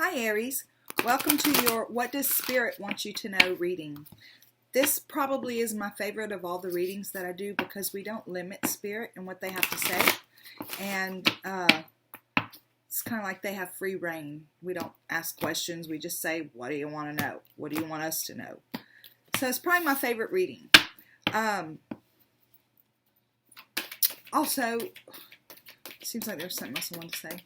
Hi Aries, welcome to your What Does Spirit Want You to Know reading. This probably is my favorite of all the readings that I do because we don't limit Spirit and what they have to say. And it's kind of like they have free reign. We don't ask questions, we just say, what do you want to know? What do you want us to know? So it's probably my favorite reading. Also, seems like there's something else I wanted to say.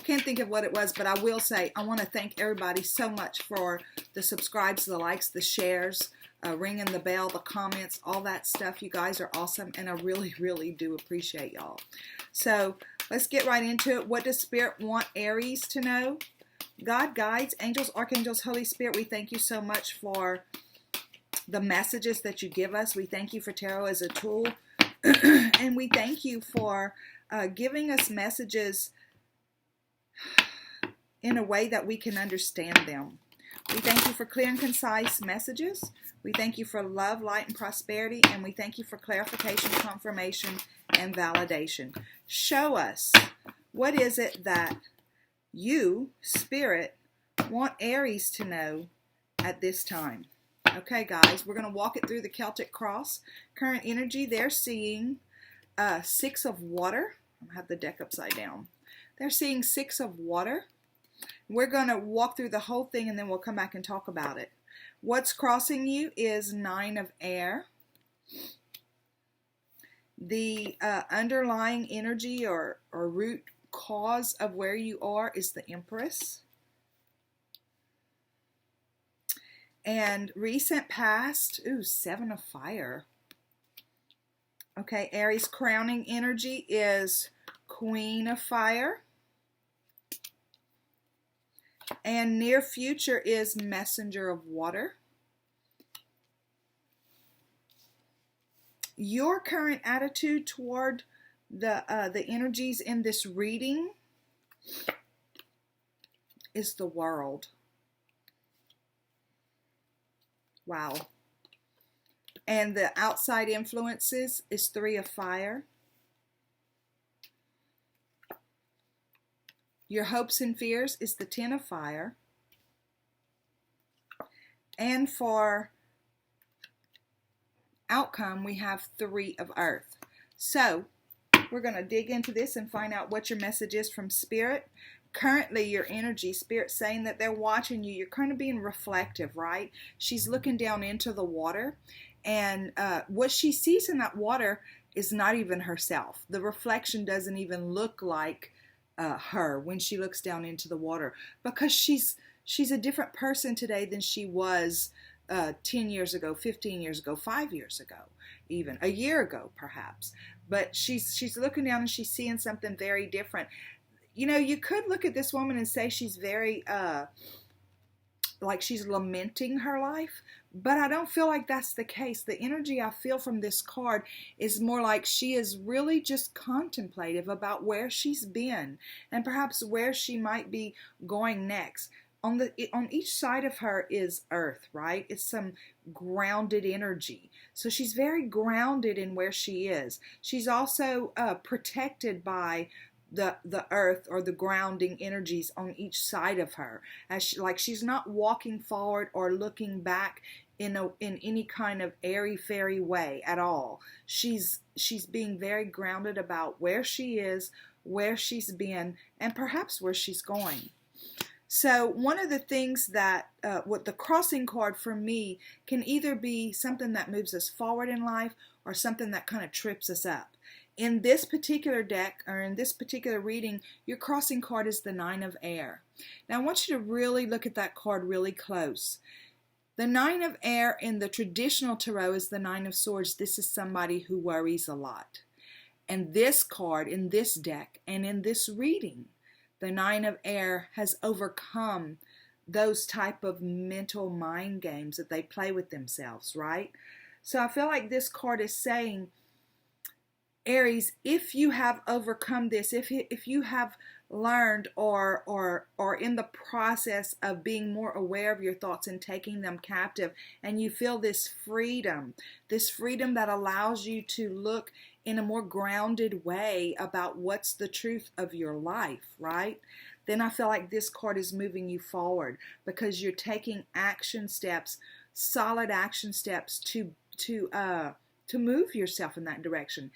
Can't think of what it was, but I will say I want to thank everybody so much for the subscribes, the likes, the shares, ringing the bell, the comments, all that stuff. You guys are awesome, and I really, really do appreciate y'all. So let's get right into it. What does Spirit want Aries to know? God, guides, angels, archangels, Holy Spirit, we thank you so much for the messages that you give us. We thank you for tarot as a tool, and we thank you for giving us messages in a way that we can understand them. We thank you for clear and concise messages. We thank you for love, light, and prosperity. And we thank you for clarification, confirmation, and validation. Show us, what is it that you, Spirit, want Aries to know at this time? Okay, guys, we're going to walk it through the Celtic cross. Current energy, they're seeing 6 of water. I'll have the deck upside down. They're seeing 6 of water. We're going to walk through the whole thing and then we'll come back and talk about it. What's crossing you is 9 of air. The underlying energy or root cause of where you are is the Empress. And recent past, 7 of fire. Okay, Aries crowning energy is Queen of Fire. And near future is Messenger of Water. Your current attitude toward the energies in this reading is the World. Wow. And the outside influences is 3 of fire. Your hopes and fears is the 10 of fire. And for outcome, we have 3 of earth. So we're going to dig into this and find out what your message is from Spirit. Currently, your energy, Spirit saying that they're watching you. You're kind of being reflective, right? She's looking down into the water. And what she sees in that water is not even herself. The reflection doesn't even look like her when she looks down into the water, because she's a different person today than she was 10 years ago, 15 years ago, 5 years ago, even a year ago perhaps. But she's looking down and she's seeing something very different. You know, you could look at this woman and say she's very like she's lamenting her life, but I don't feel like that's the case. The energy I feel from this card is more like she is really just contemplative about where she's been and perhaps where she might be going next. On each side of her is earth, right? It's some grounded energy. So she's very grounded in where she is. She's also protected by the earth or the grounding energies on each side of her, as she's not walking forward or looking back in any kind of airy-fairy way at all. She's being very grounded about where she is, where she's been, and perhaps where she's going. So one of the things that what the crossing card for me can either be something that moves us forward in life or something that kind of trips us up. In this particular deck, or in this particular reading, your crossing card is the 9 of air. Now I want you to really look at that card really close. The 9 of air in the traditional tarot is the 9 of swords. This is somebody who worries a lot. And this card in this deck and in this reading, the 9 of air has overcome those type of mental mind games that they play with themselves, right? So I feel like this card is saying, Aries, if you have overcome this, if you have learned or in the process of being more aware of your thoughts and taking them captive, and you feel this freedom that allows you to look in a more grounded way about what's the truth of your life, right? then I feel like this card is moving you forward because you're taking action steps, solid action steps to move yourself in that direction.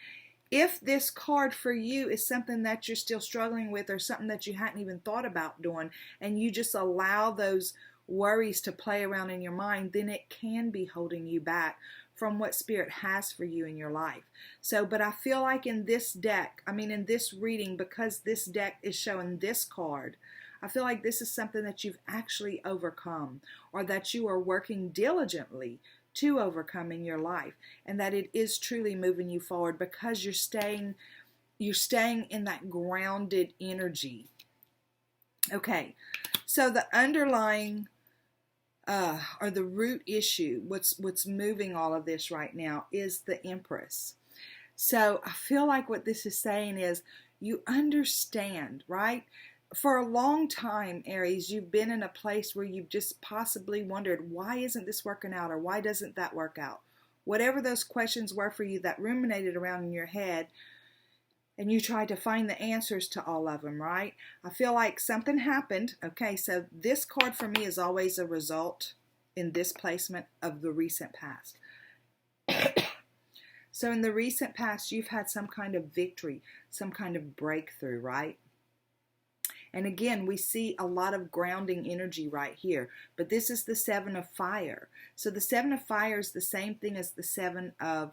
If this card for you is something that you're still struggling with or something that you hadn't even thought about doing, and you just allow those worries to play around in your mind, then it can be holding you back from what Spirit has for you in your life. So, but I feel like in this deck, in this reading, because this deck is showing this card, I feel like this is something that you've actually overcome, or that you are working diligently to overcome in your life, and that it is truly moving you forward because you're staying in that grounded energy. Okay, so the underlying or the root issue, what's moving all of this right now, is the Empress. So I feel like what this is saying is you understand, right? For a long time, Aries, you've been in a place where you've just possibly wondered, why isn't this working out, or why doesn't that work out? Whatever those questions were for you that ruminated around in your head, and you tried to find the answers to all of them, right? I feel like something happened. Okay, so this card for me is always a result in this placement of the recent past. So in the recent past, you've had some kind of victory, some kind of breakthrough, right? And again, we see a lot of grounding energy right here. But this is the Seven of Fire. So the Seven of Fire is the same thing as the Seven of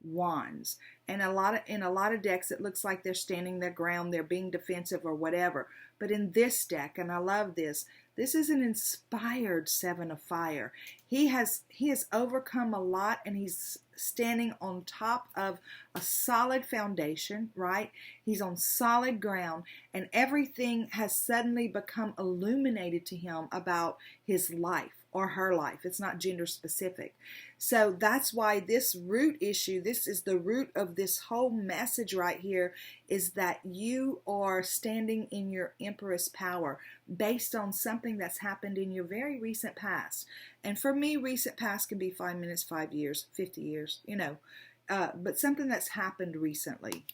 Wands. And in a lot of decks, it looks like they're standing their ground, they're being defensive or whatever. But in this deck, and I love this is an inspired Seven of Fire. He has overcome a lot, and he's standing on top of a solid foundation, right? He's on solid ground, and everything has suddenly become illuminated to him about his life or her life. It's not gender specific. So that's why this root issue, this is the root of this whole message right here, is that you are standing in your Empress power based on something that's happened in your very recent past. And for me, recent past can be 5 minutes, 5 years, 50 years, but something that's happened recently.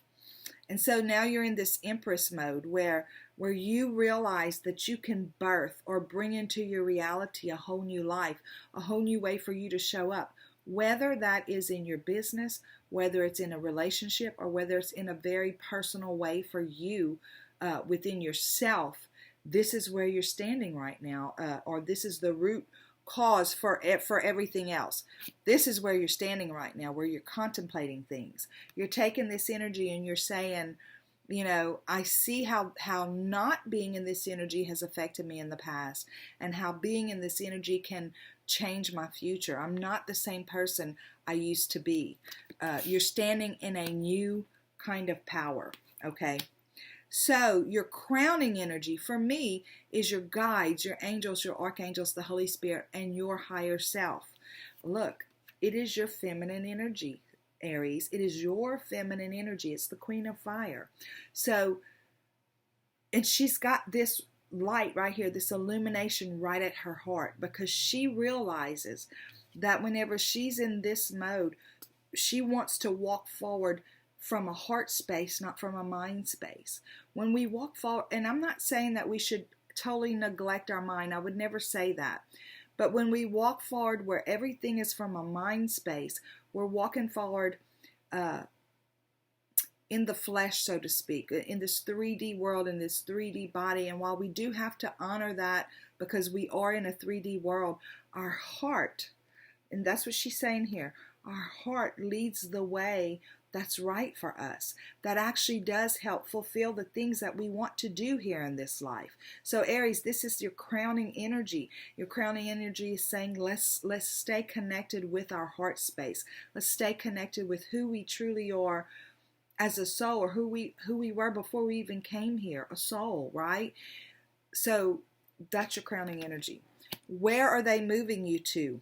And so now you're in this Empress mode where you realize that you can birth or bring into your reality a whole new life, a whole new way for you to show up, whether that is in your business, whether it's in a relationship, or whether it's in a very personal way for you within yourself. This is where you're standing right now, or this is the root cause for everything else. This is where you're standing right now, where you're contemplating things. You're taking this energy and you're saying, I see how not being in this energy has affected me in the past, and how being in this energy can change my future. I'm not the same person I used to be. You're standing in a new kind of power, okay? So your crowning energy for me is your guides, your angels, your archangels, the Holy Spirit, and your higher self. Look, it is your feminine energy, Aries. It is your feminine energy. It's the Queen of Fire. So, and she's got this light right here, this illumination right at her heart, because she realizes that whenever she's in this mode, she wants to walk forward from a heart space, not from a mind space. When we walk forward, and I'm not saying that we should totally neglect our mind. I would never say that. But when we walk forward where everything is from a mind space, we're walking forward in the flesh, so to speak, in this 3D world, in this 3D body. And while we do have to honor that because we are in a 3D world, our heart, and that's what she's saying here, our heart leads the way that's right for us, that actually does help fulfill the things that we want to do here in this life. So Aries, this is your crowning energy. Your crowning energy is saying, let's stay connected with our heart space. Let's stay connected with who we truly are as a soul, or who we were before we even came here, a soul, right? So that's your crowning energy. Where are they moving you to?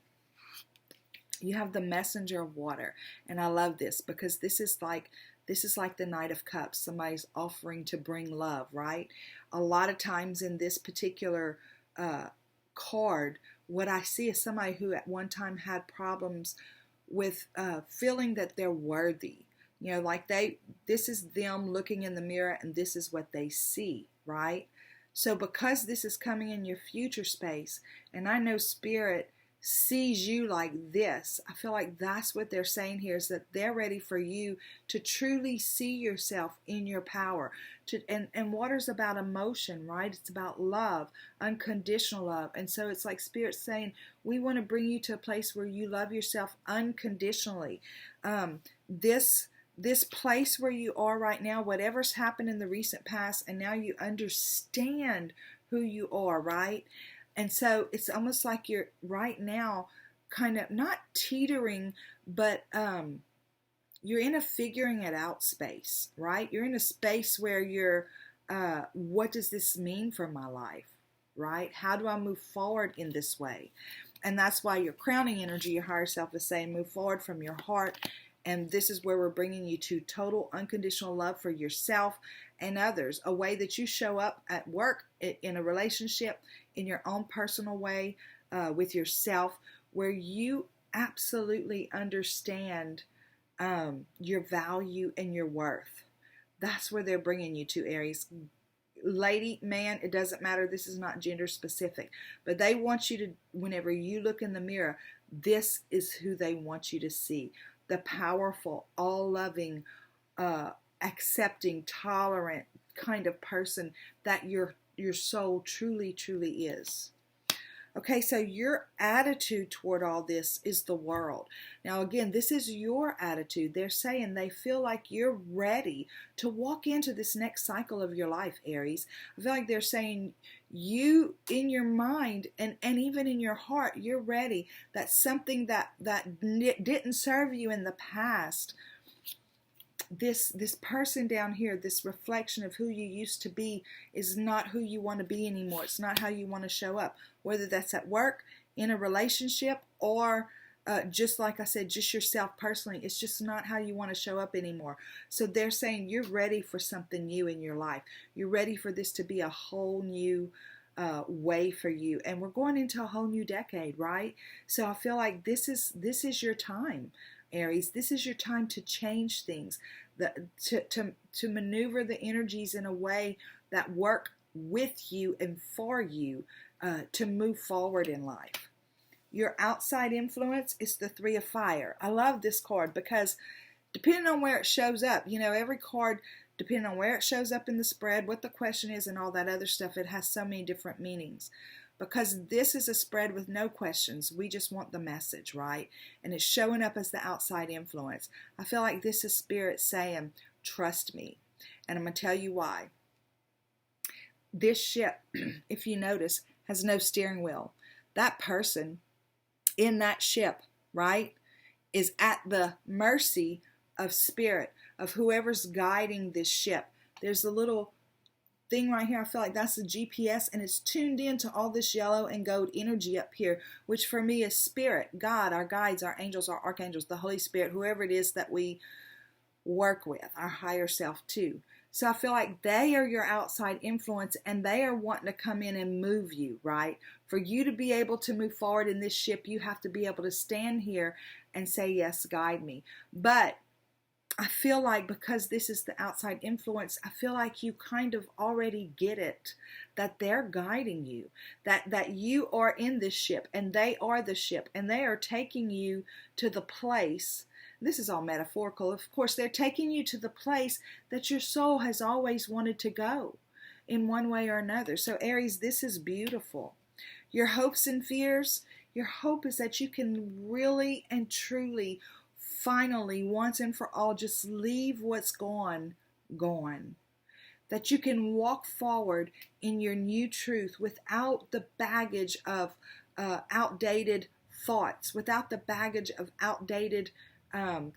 You have the Messenger of Water, and I love this because this is like the Knight of Cups. Somebody's offering to bring love, right? A lot of times in this particular card, what I see is somebody who at one time had problems with feeling that they're worthy. Like this is them looking in the mirror, and this is what they see, right? So because this is coming in your future space, and I know Spirit sees you like this, I feel like that's what they're saying here, is that they're ready for you to truly see yourself in your power. And water's about emotion, right? It's about love, unconditional love. And so it's like Spirit's saying, we want to bring you to a place where you love yourself unconditionally. This place where you are right now, whatever's happened in the recent past, and now you understand who you are, right? And so it's almost like you're right now kind of not teetering, but you're in a figuring it out space, right? You're in a space where you're, what does this mean for my life, right? How do I move forward in this way? And that's why your crowning energy, your higher self, is saying move forward from your heart. And this is where we're bringing you to total unconditional love for yourself and others, a way that you show up at work, in a relationship, in your own personal way, with yourself, where you absolutely understand your value and your worth. That's where they're bringing you to, Aries. Lady, man, it doesn't matter. This is not gender specific. But they want you to, whenever you look in the mirror, this is who they want you to see. The powerful, all-loving, accepting, tolerant kind of person that your soul truly, truly is. Okay, so your attitude toward all this is the world. Now, again, this is your attitude. They're saying they feel like you're ready to walk into this next cycle of your life, Aries. I feel like they're saying you, in your mind and even in your heart, you're ready. That something that didn't serve you in the past, this person down here, this reflection of who you used to be, is not who you want to be anymore. It's not how you want to show up, whether that's at work, in a relationship, or just like I said, just yourself personally. It's just not how you want to show up anymore. So they're saying you're ready for something new in your life. You're ready for this to be a whole new way for you. And we're going into a whole new decade, right? So I feel like this is your time, Aries. This is your time to change things, to maneuver the energies in a way that work with you and for you, to move forward in life. Your outside influence is the Three of Fire. I love this card because depending on where it shows up, every card, depending on where it shows up in the spread, what the question is, and all that other stuff, it has so many different meanings. Because this is a spread with no questions. We just want the message, right? And it's showing up as the outside influence. I feel like this is Spirit saying, trust me. And I'm going to tell you why. This ship, if you notice, has no steering wheel. That person in that ship, right, is at the mercy of Spirit, of whoever's guiding this ship. There's a little thing right here. I feel like that's the GPS, and it's tuned into all this yellow and gold energy up here, which for me is Spirit, God, our guides, our angels, our archangels, the Holy Spirit, whoever it is that we work with, our higher self too. So I feel like they are your outside influence, and they are wanting to come in and move you, right? For you to be able to move forward in this ship, you have to be able to stand here and say, yes, guide me. But I feel like because this is the outside influence, I feel like you kind of already get it, that they're guiding you, that you are in this ship and they are the ship, and they are taking you to the place. This is all metaphorical. Of course, they're taking you to the place that your soul has always wanted to go in one way or another. So Aries, this is beautiful. Your hopes and fears, your hope is that you can really and truly finally, once and for all, just leave what's gone. That you can walk forward in your new truth without the baggage of outdated thoughts, without the baggage of outdated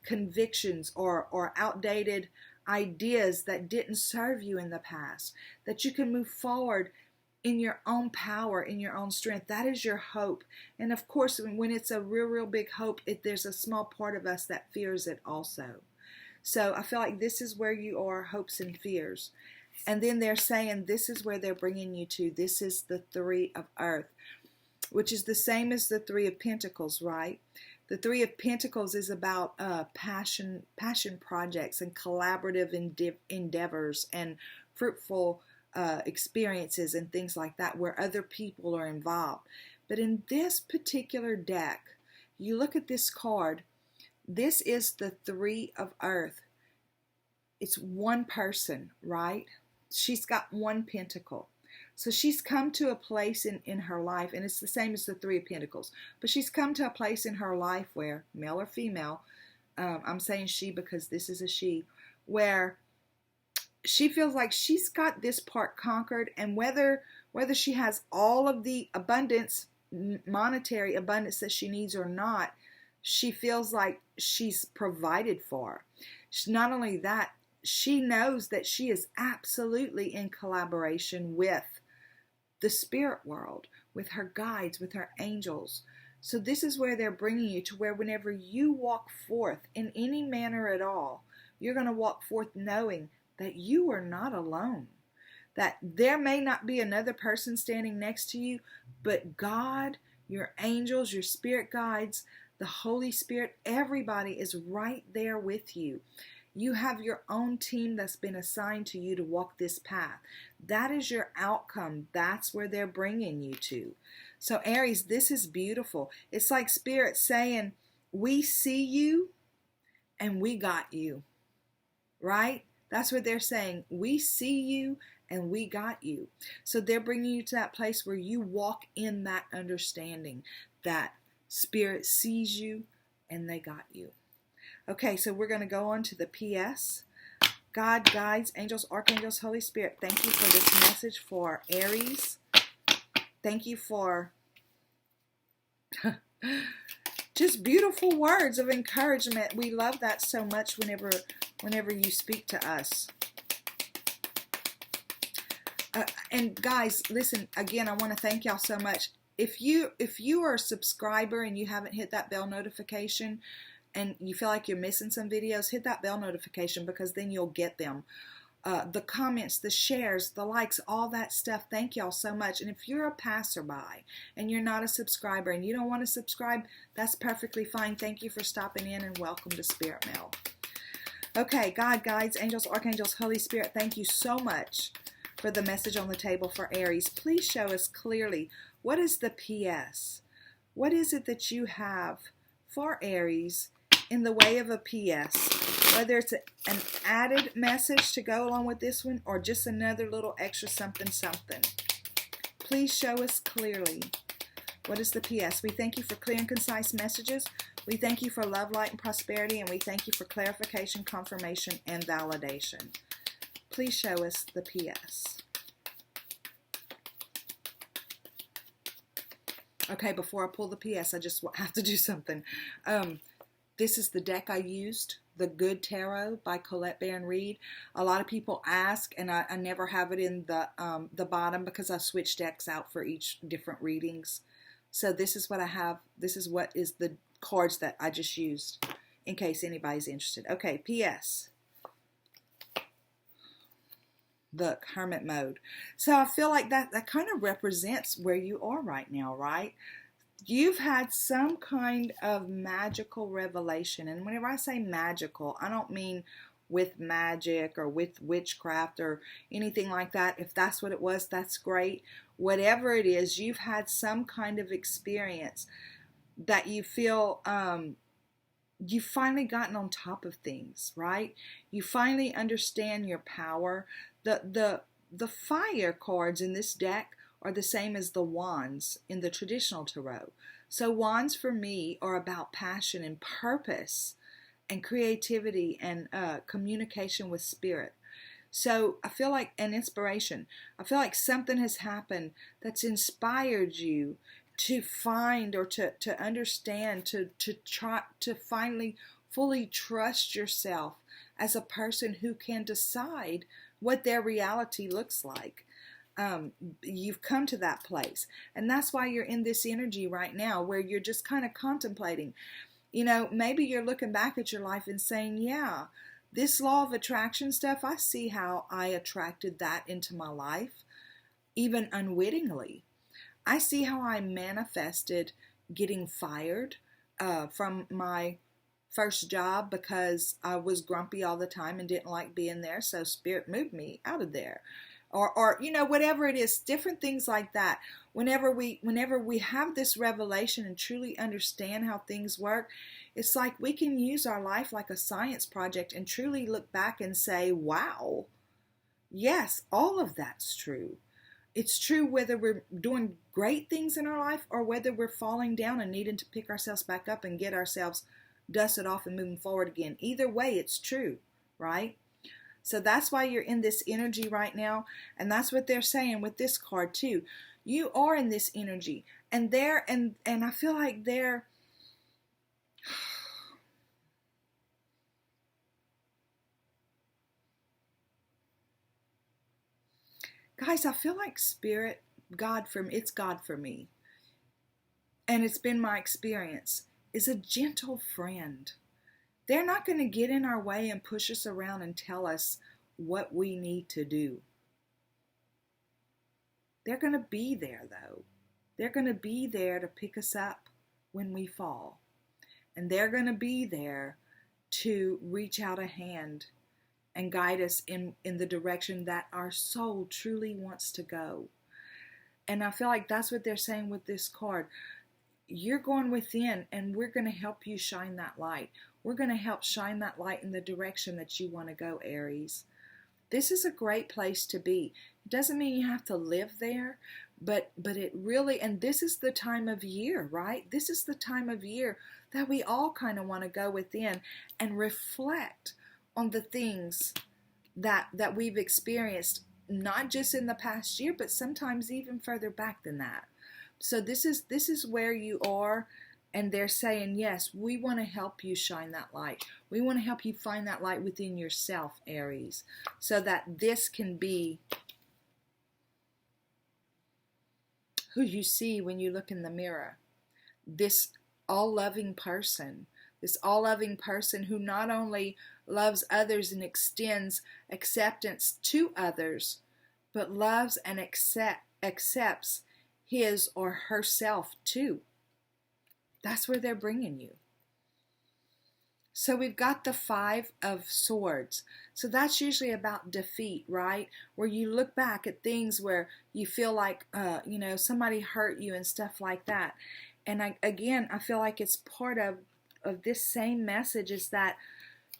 convictions or outdated ideas that didn't serve you in the past. That you can move forward in your own power, in your own strength. That is your hope. And of course, when it's a real big hope, there's a small part of us that fears it also. So I feel like this is where you are, hopes and fears. And then they're saying this is where they're bringing you to. This is the Three of Earth, which is the same as the Three of Pentacles, right? The Three of Pentacles is about passion projects and collaborative endeavors and fruitful experiences and things like that where other people are involved. But in this particular deck, you look at this card, this is the Three of Earth. It's one person, right? She's got one pentacle. So she's come to a place in her life, and it's the same as the Three of Pentacles, but she's come to a place in her life where, male or female, I'm saying she because this is a she, where she feels like she's got this part conquered, and whether she has all of the abundance, monetary abundance that she needs or not, she feels like she's provided for. Not only that, she knows that she is absolutely in collaboration with the spirit world, with her guides, with her angels. So this is where they're bringing you to, where whenever you walk forth in any manner at all, you're going to walk forth knowing that you are not alone, that there may not be another person standing next to you, but God, your angels, your spirit guides, the Holy Spirit, everybody is right there with you. You have your own team that's been assigned to you to walk this path. That is your outcome. That's where they're bringing you to. So Aries, this is beautiful. It's like Spirit saying, we see you and we got you, right? That's what they're saying. We see you and we got you. So they're bringing you to that place where you walk in that understanding that Spirit sees you and they got you. Okay, so we're going to go on to the PS. God, guides, angels, archangels, Holy Spirit, thank you for this message for Aries. Thank you for just beautiful words of encouragement. We love that so much whenever you speak to us. And guys, listen, again, I want to thank y'all so much. If you are a subscriber and you haven't hit that bell notification, and you feel like you're missing some videos, hit that bell notification, because then you'll get them. The comments, the shares, the likes, all that stuff. Thank y'all so much. And if you're a passerby and you're not a subscriber and you don't want to subscribe, that's perfectly fine. Thank you for stopping in, and welcome to Spirit Mail. Okay, God, guides, angels, archangels, Holy Spirit, thank you so much for the message on the table for Aries. Please show us clearly, what is the PS? What is it that you have for Aries in the way of a PS, whether it's an added message to go along with this one or just another little extra something. Please show us clearly, what is the PS? We thank you for clear and concise messages. We thank you for love, light, and prosperity, and we thank you for clarification, confirmation, and validation. Please show us the PS. Okay, before I pull the PS, I just have to do something. This is the deck I used, the Good Tarot by Colette Baron Reed. A lot of people ask, and I never have it in the bottom because I switch decks out for each different readings. So this is what I have. This is what is the cards that I just used in case anybody's interested. Okay, PS. The Hermit mode. So I feel like that kind of represents where you are right now, right? You've had some kind of magical revelation. And whenever I say magical, I don't mean with magic or with witchcraft or anything like that. If that's what it was, that's great. Whatever it is, you've had some kind of experience that you feel you've finally gotten on top of things, right? You finally understand your power. The fire cards in this deck are the same as the wands in the traditional tarot. So wands for me are about passion and purpose and creativity and communication with spirit. So I feel like an inspiration. I feel like something has happened that's inspired you to find or to understand, to try to finally fully trust yourself as a person who can decide what their reality looks like. You've come to that place, and that's why you're in this energy right now where you're just kind of contemplating. You know, maybe you're looking back at your life and saying, yeah, this law of attraction stuff, I see how I attracted that into my life, even unwittingly. I see how I manifested getting fired from my first job because I was grumpy all the time and didn't like being there, so Spirit moved me out of there. or whatever it is, different things like that. Whenever we have this revelation and truly understand how things work, it's like we can use our life like a science project and truly look back and say, wow, yes, all of that's true. It's true whether we're doing great things in our life or whether we're falling down and needing to pick ourselves back up and get ourselves dusted off and moving forward again. Either way, it's true, right? So that's why you're in this energy right now. And that's what they're saying with this card too. You are in this energy. And I feel like they're, guys, I feel like Spirit, it's God for me. And it's been my experience, is a gentle friend. They're not going to get in our way and push us around and tell us what we need to do. They're going to be there, though. They're going to be there to pick us up when we fall. And they're going to be there to reach out a hand and guide us in the direction that our soul truly wants to go. And I feel like that's what they're saying with this card. You're going within, and we're going to help you shine that light. We're going to help shine that light in the direction that you want to go, Aries. This is a great place to be. It doesn't mean you have to live there, but it really, and this is the time of year, right? This is the time of year that we all kind of want to go within and reflect on the things that we've experienced, not just in the past year, but sometimes even further back than that. So this is where you are, and they're saying, yes, we want to help you shine that light. We want to help you find that light within yourself, Aries, so that this can be who you see when you look in the mirror. This all-loving person, who not only loves others and extends acceptance to others, but loves and accepts his or herself too. That's where they're bringing you. So we've got the 5 of Swords. So that's usually about defeat, right? Where you look back at things where you feel like, somebody hurt you and stuff like that. And I feel like it's part of this same message is that,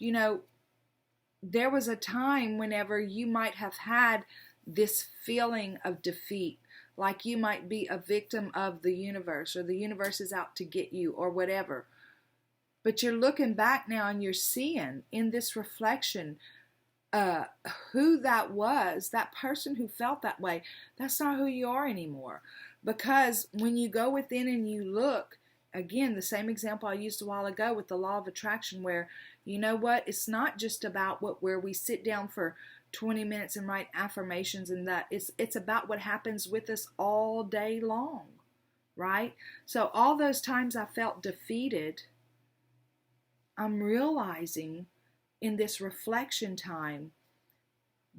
there was a time whenever you might have had this feeling of defeat, like you might be a victim of the universe, or the universe is out to get you, or whatever. But you're looking back now and you're seeing in this reflection who that was, that person who felt that way. That's not who you are anymore. Because when you go within and you look, again, the same example I used a while ago with the law of attraction, where, you know what, it's not just about where we sit down for 20 minutes and write affirmations and that. It's about what happens with us all day long, right? So all those times I felt defeated, I'm realizing in this reflection time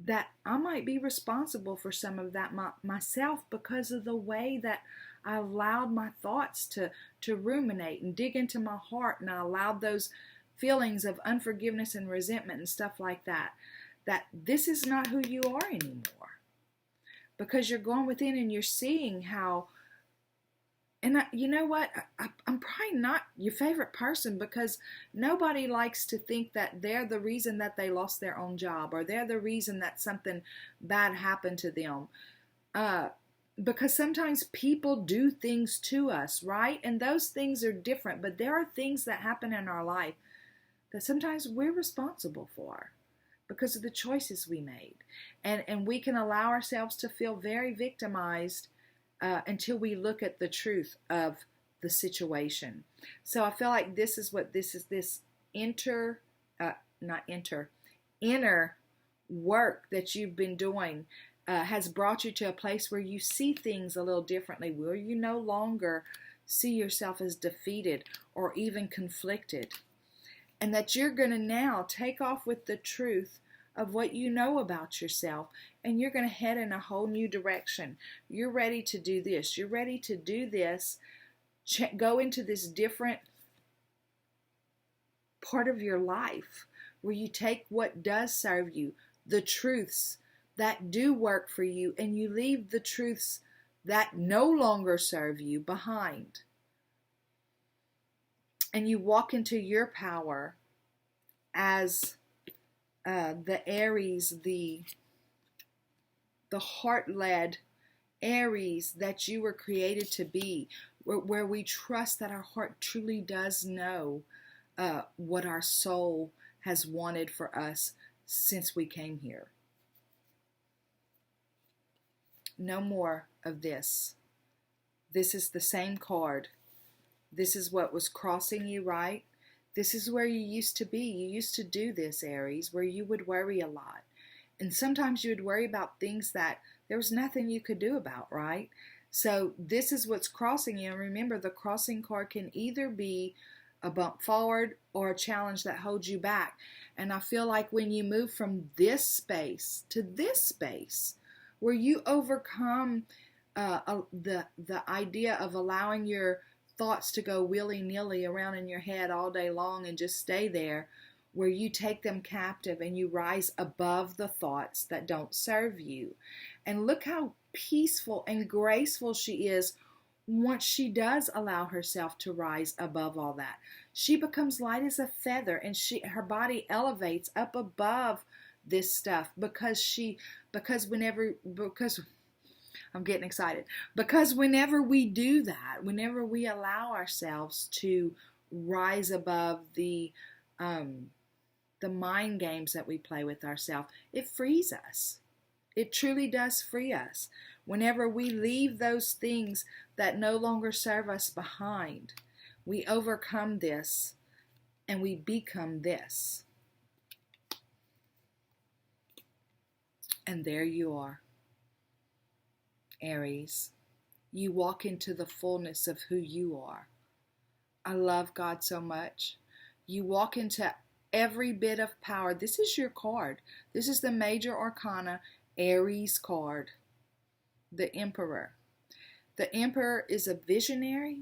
that I might be responsible for some of that myself, because of the way that I allowed my thoughts to ruminate and dig into my heart, and I allowed those feelings of unforgiveness and resentment and stuff like that. That this is not who you are anymore, because you're going within and you're seeing how. And you know what? I'm probably not your favorite person, because nobody likes to think that they're the reason that they lost their own job, or they're the reason that something bad happened to them. Because sometimes people do things to us, right? And those things are different, but there are things that happen in our life that sometimes we're responsible for because of the choices we made. And we can allow ourselves to feel very victimized until we look at the truth of the situation. So I feel like this inner work that you've been doing has brought you to a place where you see things a little differently, where you no longer see yourself as defeated or even conflicted. And that you're going to now take off with the truth of what you know about yourself, and you're going to head in a whole new direction. You're ready to do this. You're ready to do this. Go into this different part of your life where you take what does serve you, the truths, that do work for you, and you leave the truths that no longer serve you behind. And you walk into your power as the Aries, the heart-led Aries that you were created to be, where we trust that our heart truly does know what our soul has wanted for us since we came here. No more of this. This is the same card. This is what was crossing you, right? This is where you used to be. You used to do this, Aries, where you would worry a lot. And sometimes you would worry about things that there was nothing you could do about, right? So this is what's crossing you. And remember, the crossing card can either be a bump forward or a challenge that holds you back. And I feel like when you move from this space to this space, where you overcome the idea of allowing your thoughts to go willy-nilly around in your head all day long and just stay there, where you take them captive and you rise above the thoughts that don't serve you. And look how peaceful and graceful she is once she does allow herself to rise above all that. She becomes light as a feather, and her body elevates up above this stuff because I'm getting excited. Because whenever we do that, whenever we allow ourselves to rise above the mind games that we play with ourselves, it frees us. It truly does free us. Whenever we leave those things that no longer serve us behind, we overcome this and we become this. And there you are, Aries. You walk into the fullness of who you are. I love God so much. You walk into every bit of power. This is your card. This is the major arcana Aries card, the Emperor. The Emperor is a visionary.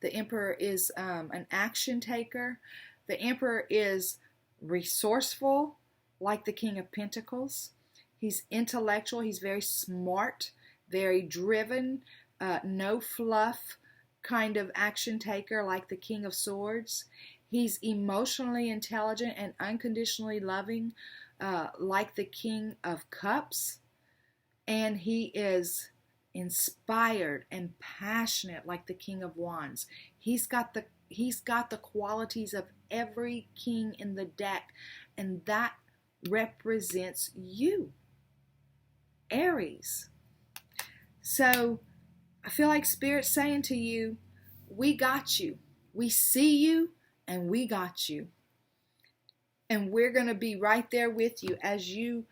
The Emperor is an action taker. The Emperor is resourceful, like the King of Pentacles. He's intellectual. He's very smart, very driven, no fluff kind of action taker like the King of Swords. He's emotionally intelligent and unconditionally loving like the King of Cups. And he is inspired and passionate like the King of Wands. He's got the qualities of every king in the deck, and that represents you, Aries. So I feel like Spirit's saying to you, we got you. We see you, and we got you. And we're going to be right there with you as you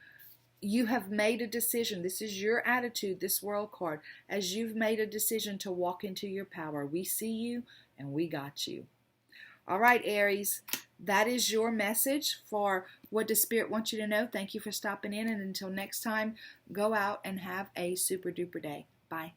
have made a decision. This is your attitude, this world card. As you've made a decision to walk into your power, we see you and we got you. All right, Aries, that is your message for what does Spirit want you to know. Thank you for stopping in. And until next time, go out and have a super duper day. Bye.